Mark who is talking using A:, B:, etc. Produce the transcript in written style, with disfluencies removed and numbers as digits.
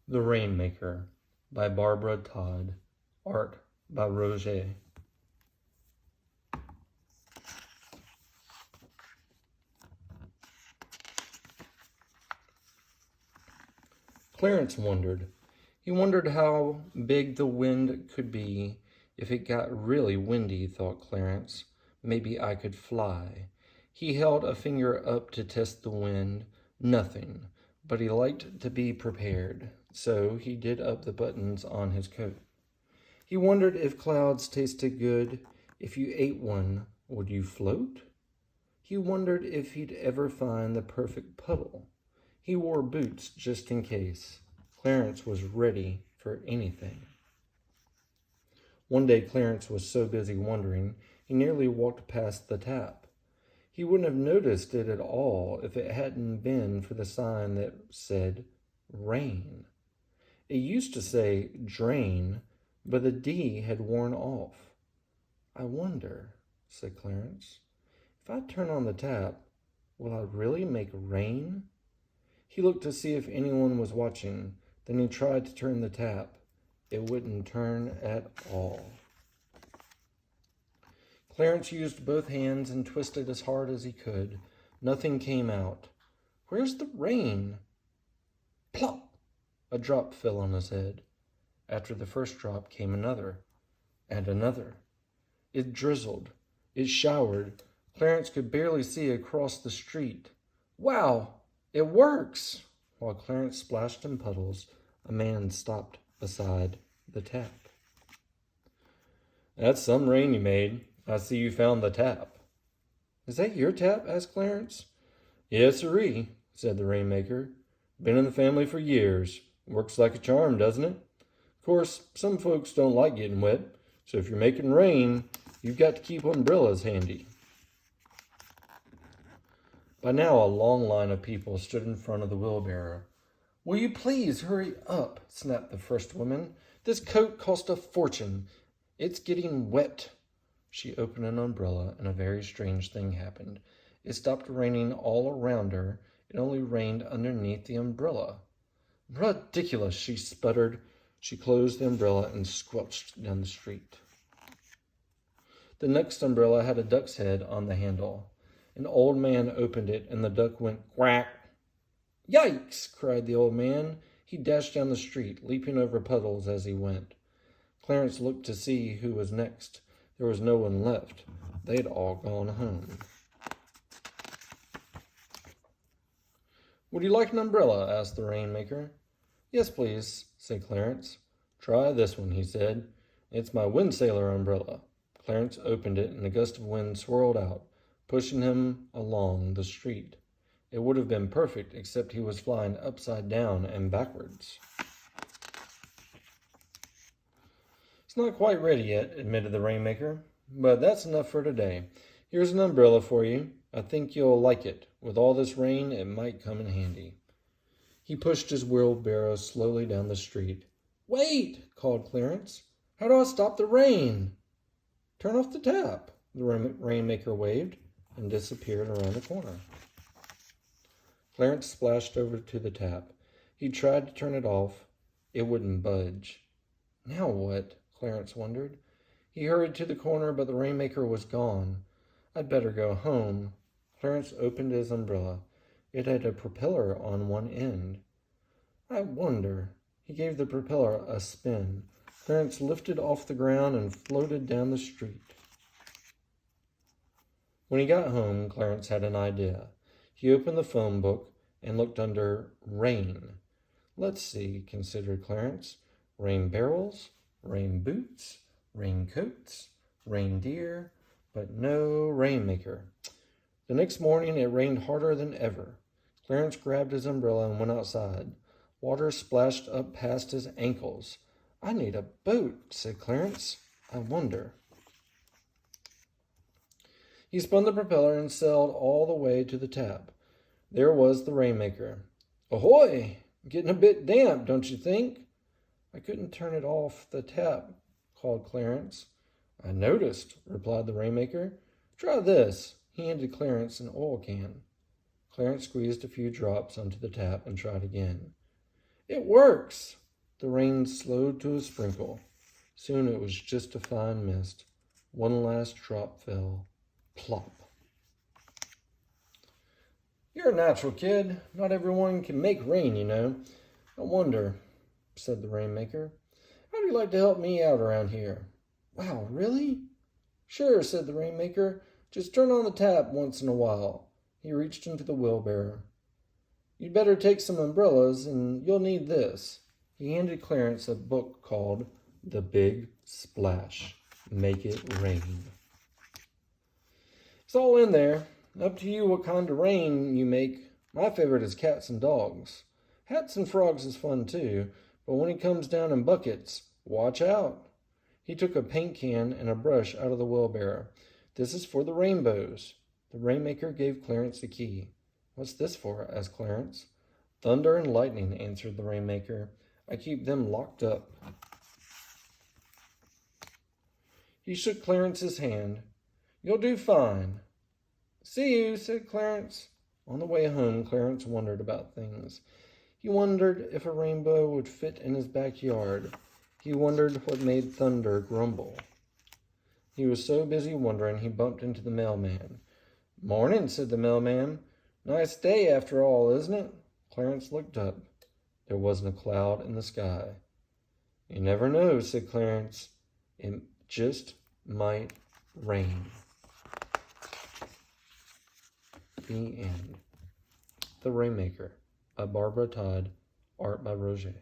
A: The Rainmaker by Barbara Todd. Art by Roger. Clarence wondered. He wondered how big the wind could be. If it got really windy, thought Clarence, maybe I could fly. He held a finger up to test the wind. Nothing, but he liked to be prepared, so he did up the buttons on his coat. He wondered if clouds tasted good. If you ate one, would you float? He wondered if he'd ever find the perfect puddle. He wore boots just in case. Clarence was ready for anything. One day Clarence was so busy wondering, he nearly walked past the tap. He wouldn't have noticed it at all if it hadn't been for the sign that said rain. It used to say drain, but the D had worn off. I wonder, said Clarence, if I turn on the tap, will I really make rain? He looked to see if anyone was watching. Then he tried to turn the tap. It wouldn't turn at all. Clarence used both hands and twisted as hard as he could. Nothing came out. Where's the rain? Plop! A drop fell on his head. After the first drop came another, and another. It drizzled. It showered. Clarence could barely see across the street. Wow! It works! While Clarence splashed in puddles, a man stopped beside the tap. That's some rain you made. I see you found the tap. Is that your tap? Asked Clarence. Yes, sirree, said the Rainmaker. Been in the family for years. Works like a charm, doesn't it? Of course, some folks don't like getting wet, so if you're making rain, you've got to keep umbrellas handy. By now, a long line of people stood in front of the wheelbarrow. Will you please hurry up, snapped the first woman. This coat cost a fortune. It's getting wet. She opened an umbrella, and a very strange thing happened. It stopped raining all around her. It only rained underneath the umbrella. Ridiculous, she sputtered. She closed the umbrella and squelched down the street. The next umbrella had a duck's head on the handle. An old man opened it, and the duck went quack. Yikes! Cried the old man. He dashed down the street, leaping over puddles as he went. Clarence looked to see who was next. There was no one left. They'd all gone home. Would you like an umbrella? Asked the Rainmaker. Yes, please, said Clarence. Try this one, he said. It's my windsailor umbrella. Clarence opened it, and a gust of wind swirled out, pushing him along the street. It would have been perfect, except he was flying upside down and backwards. It's not quite ready yet, admitted the Rainmaker, but that's enough for today. Here's an umbrella for you. I think you'll like it. With all this rain, it might come in handy. He pushed his wheelbarrow slowly down the street. Wait, called Clarence. How do I stop the rain? Turn off the tap, the Rainmaker waved, and disappeared around the corner. Clarence splashed over to the tap. He tried to turn it off. It wouldn't budge. Now what? Clarence wondered. He hurried to the corner, but the Rainmaker was gone. I'd better go home. Clarence opened his umbrella. It had a propeller on one end. I wonder. He gave the propeller a spin. Clarence lifted off the ground and floated down the street. When he got home, Clarence had an idea. He opened the phone book and looked under rain. Let's see, considered Clarence. Rain barrels, rain boots, raincoats, reindeer, but no Rainmaker. The next morning it rained harder than ever. Clarence grabbed his umbrella and went outside. Water splashed up past his ankles. I need a boat, said Clarence. I wonder. He spun the propeller and sailed all the way to the tap. There was the Rainmaker. Ahoy! Getting a bit damp, don't you think? I couldn't turn it off the tap, called Clarence. I noticed, replied the Rainmaker. Try this. He handed Clarence an oil can. Clarence squeezed a few drops onto the tap and tried again. It works! The rain slowed to a sprinkle. Soon it was just a fine mist. One last drop fell. Plop. You're a natural kid. Not everyone can make rain, you know. I wonder, said the Rainmaker. How do you like to help me out around here? Wow, really? Sure, said the Rainmaker. Just turn on the tap once in a while. He reached into the wheelbarrow. You'd better take some umbrellas, and you'll need this. He handed Clarence a book called The Big Splash. Make It Rain. It's all in there. Up to you what kind of rain you make. My favorite is cats and dogs. Hats and frogs is fun too, but when it comes down in buckets, watch out. He took a paint can and a brush out of the wheelbarrow. This is for the rainbows. The Rainmaker gave Clarence the key. What's this for? Asked Clarence. Thunder and lightning, answered the Rainmaker. I keep them locked up. He shook Clarence's hand. You'll do fine. See you, said Clarence. On the way home, Clarence wondered about things. He wondered if a rainbow would fit in his backyard. He wondered what made thunder grumble. He was so busy wondering he bumped into the mailman. Morning, said the mailman. Nice day after all, isn't it? Clarence looked up. There wasn't a cloud in the sky. You never know, said Clarence. It just might rain. The end. The Rainmaker by Barbara Todd, art by Roger.